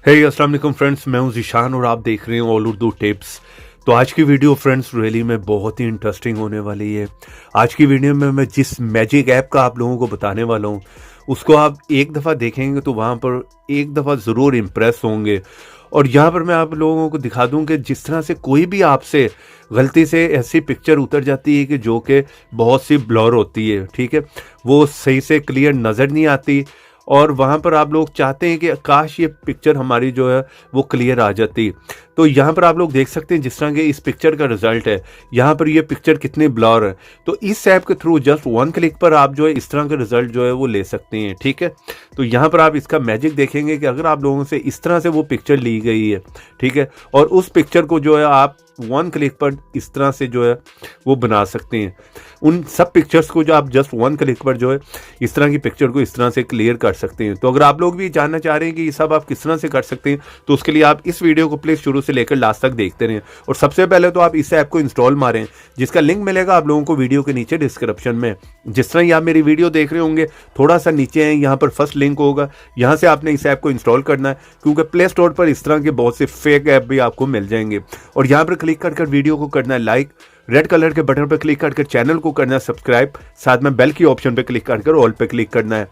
अस्सलाम वालेकुम फ्रेंड्स, मैं हूं ज़ीशान और आप देख रहे हैं ऑल उर्दू टिप्स। तो आज की वीडियो फ्रेंड्स रियली में बहुत ही इंटरेस्टिंग होने वाली है। आज की वीडियो में मैं जिस मैजिक ऐप का आप लोगों को बताने वाला हूं उसको आप एक दफ़ा देखेंगे तो वहां पर एक दफ़ा ज़रूर इम्प्रेस होंगे। और यहाँ पर मैं आप लोगों को दिखा दूं कि जिस तरह से कोई भी आपसे गलती से ऐसी पिक्चर उतर जाती है कि जो कि बहुत सी ब्लर होती है, ठीक है, वो सही से क्लियर नज़र नहीं आती और वहाँ पर आप लोग चाहते हैं कि काश ये पिक्चर हमारी जो है वो क्लियर आ जाती। तो यहाँ पर आप लोग देख सकते हैं जिस तरह के इस पिक्चर का रिजल्ट है, यहाँ पर ये पिक्चर कितनी ब्लर है। तो इस ऐप के थ्रू जस्ट वन क्लिक पर आप जो है इस तरह का रिजल्ट जो है वो ले सकते हैं, ठीक है। तो यहाँ पर आप इसका मैजिक देखेंगे कि अगर आप लोगों से इस तरह से वो पिक्चर ली गई है, ठीक है, और उस पिक्चर को जो है आप वन क्लिक पर इस तरह से जो है वो बना सकते हैं। उन सब पिक्चर्स को जो आप जस्ट वन क्लिक पर जो है इस तरह की पिक्चर को इस तरह से क्लियर कर सकते हैं। तो अगर आप लोग भी जानना चाह रहे हैं कि ये सब आप किस तरह से कर सकते हैं तो उसके लिए आप इस वीडियो को प्लीज़ शुरू से लेकर लास्ट तक देखते रहें। और सबसे पहले तो आप इस ऐप को इंस्टॉल मारें, जिसका लिंक मिलेगा आप लोगों को वीडियो के नीचे डिस्क्रिप्शन में। जिस तरह ही आप मेरी वीडियो देख रहे होंगे थोड़ा सा नीचे है, यहाँ पर फर्स्ट लिंक होगा, यहाँ से आपने इस ऐप को इंस्टॉल करना है, क्योंकि प्ले स्टोर पर इस तरह के बहुत से फेक ऐप भी आपको मिल जाएंगे। और यहाँ पर क्लिक कर वीडियो को करना है लाइक, रेड कलर के बटन पर क्लिक करके चैनल को करना है सब्सक्राइब, साथ में बेल की ऑप्शन पर क्लिक कर ऑल पे क्लिक करना है।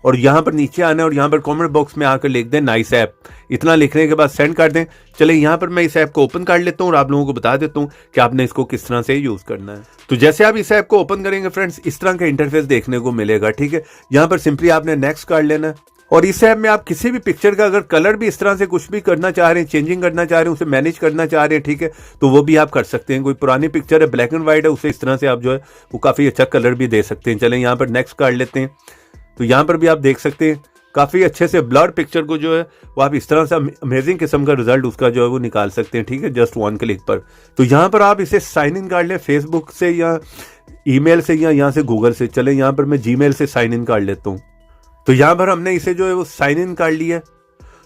और यहाँ पर नीचे आना है और यहाँ पर कमेंट बॉक्स में आकर लिख दें नाइस ऐप। इतना लिखने के बाद सेंड कर दें। चले यहाँ पर मैं इस ऐप को ओपन कर लेता हूँ और आप लोगों को बता देता हूँ कि आपने इसको किस तरह से यूज़ करना है। तो जैसे आप इस ऐप को ओपन करेंगे फ्रेंड्स, इस तरह का इंटरफेस देखने को मिलेगा, ठीक है। यहाँ पर सिंपली आपने नेक्स्ट कर लेना है। और इस ऐप में आप किसी भी पिक्चर का अगर कलर भी इस तरह से कुछ भी करना चाह रहे हैं, चेंजिंग करना चाह रहे हैं, उसे मैनेज करना चाह रहे हैं, ठीक है, तो वो भी आप कर सकते हैं। कोई पुरानी पिक्चर है, ब्लैक एंड व्हाइट है, उसे इस तरह से आप जो है वो काफ़ी अच्छा कलर भी दे सकते हैं। चलें यहाँ पर नेक्स्ट कर लेते हैं। तो यहाँ पर भी आप देख सकते हैं काफ़ी अच्छे से ब्लर पिक्चर को जो है वो आप इस तरह से अमेजिंग किस्म का रिजल्ट उसका जो है वो निकाल सकते हैं, ठीक है, जस्ट वन क्लिक पर। तो यहाँ पर आप इसे साइन इन कर लें फेसबुक से या ईमेल से या यहाँ से गूगल से। चलें यहाँ पर मैं जीमेल से साइन इन कर लेता हूँ। तो यहाँ पर हमने इसे जो है वो साइन इन कर लिया।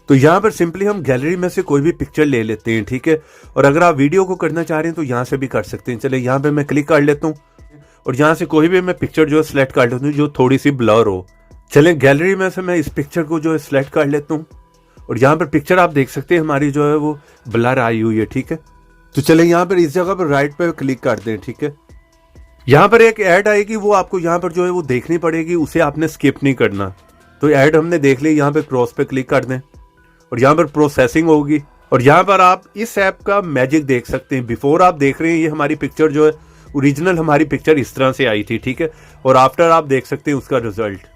तो यहाँ पर सिंपली हम गैलरी में से कोई भी पिक्चर ले लेते हैं, ठीक है। और अगर आप वीडियो को करना चाह रहे हैं तो यहाँ से भी कर सकते हैं। चले यहाँ पे मैं क्लिक कर लेता हूँ और यहाँ से कोई भी मैं पिक्चर जो है सिलेक्ट कर लेता हूँ जो थोड़ी सी ब्लर हो। चले गैलरी में से मैं इस पिक्चर को जो है सिलेक्ट कर लेता हूँ और यहाँ पर पिक्चर आप देख सकते हैं हमारी जो है वो ब्लर आई हुई है, ठीक है। तो चले यहाँ पर इस जगह पर राइट पे क्लिक कर दें, ठीक है। यहाँ पर एक ऐड आएगी, वो आपको यहाँ पर जो है वो देखनी पड़ेगी, उसे आपने स्किप नहीं करना। तो ऐड हमने देख ली, यहाँ पे क्रॉस पे क्लिक कर दें और यहाँ पर प्रोसेसिंग होगी और यहाँ पर आप इस ऐप का मैजिक देख सकते हैं। बिफोर आप देख रहे हैं ये हमारी पिक्चर जो है ओरिजिनल हमारी पिक्चर इस तरह से आई थी, ठीक है, और आफ्टर आप देख सकते हैं उसका रिजल्ट।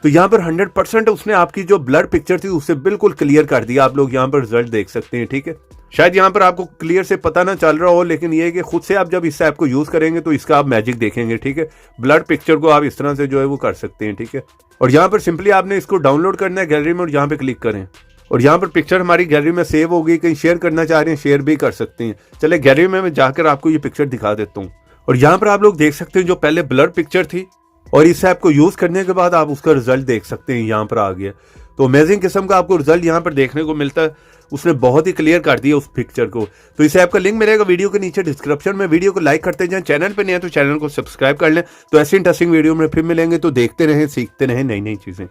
तो यहाँ पर 100% उसने आपकी जो ब्लर पिक्चर थी उसे बिल्कुल क्लियर कर दिया। आप लोग यहाँ पर रिजल्ट देख सकते हैं, ठीक है। शायद यहाँ पर आपको क्लियर से पता ना चल रहा हो, लेकिन ये है कि खुद से आप जब इस ऐप को यूज़ करेंगे तो इसका आप मैजिक देखेंगे, ठीक है। ब्लर पिक्चर को आप इस तरह से जो है वो कर सकते हैं, ठीक है। और यहाँ पर सिंपली आपने इसको डाउनलोड करना है गैलरी में और यहाँ पे क्लिक करें और यहाँ पर पिक्चर हमारी गैलरी में सेव हो गई। कहीं शेयर करना चाह रहे हैं शेयर भी कर सकते हैं। चले गैलरी में मैं जाकर आपको ये पिक्चर दिखा देता हूँ और यहाँ पर आप लोग देख सकते हैं जो पहले ब्लर पिक्चर थी और इस ऐप को यूज़ करने के बाद आप उसका रिजल्ट देख सकते हैं, यहाँ पर आ गया। तो अमेजिंग किस्म का आपको रिजल्ट यहाँ पर देखने को मिलता है। उसने बहुत ही क्लियर कर दिया उस पिक्चर को। तो इस ऐप का लिंक मिलेगा वीडियो के नीचे डिस्क्रिप्शन में। वीडियो को लाइक करते जाएं, चैनल पे नहीं है तो चैनल को सब्सक्राइब कर लें। तो ऐसी इंटरेस्टिंग वीडियो में फिर मिलेंगे। तो देखते रहें, सीखते रहें नई नई चीज़ें।